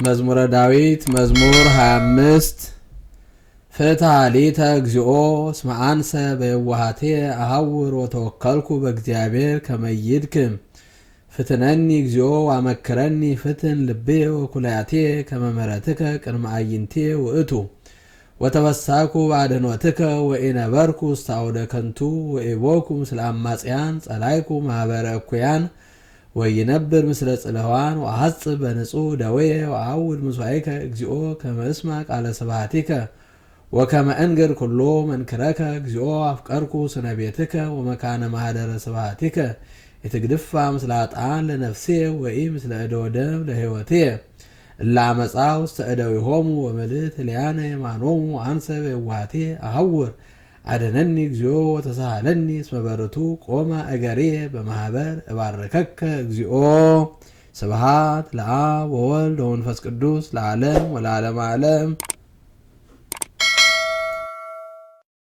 መዝሙረ ዳዊት መዝሙር 25 ፍትሐ ሊተ እግዚኦ እስመ አንሰ በየዋሃቴ አሐውር ወተወከልኩ በእግዚአብሔር ከመ ይድክም ፍትነኒ እግዚኦ ወአመክረኒ ፍትን ልቤ ወኩላቴ ከመ ምሕረትከ ቅድመ አዕይንቴ ውእቱ ወተወሳኩ በአድኅኖትከ ወኢነበርኩ ውስተ አውደ ከንቱ ወኢቦኩ ምስለ አማጽያን ጸላይኩ ማኅበረ እኩያን ወይነብር ምስለ ጽልዋን ወአሐጽብ በንጹሕ ደዌየ ወአውድ ምስዋዕከ እግዚኦ ከመ እስማ ቃለ ስብሐቲከ ወከመ እንግር ኩሎ መንክረከ እግዚኦ አፍቀርኩ ስነ ቤትከ ወመካነ ማኅደረ ስብሐቲከ ኢትግድፋ ምስለ ኃጥኣን ለነፍሴ ወኢ ምስለ እደ ወደም ለሕይወትየ እለ አመፃ ውስተ እደዊሆሙ ወምልእት ሕሊያነ የማኖሙ አንሰ በየዋሃቴ አሐውር አድኅነኒ እግዚኦ ወተሳሃለኒ እስመ በርቱ ቆመ እገሬ በማኅበር እባርከከ እግዚኦ። ስብሐት ለአብ ወወልድ ወመንፈስ ቅዱስ ለዓለም ወለዓለመ ዓለም።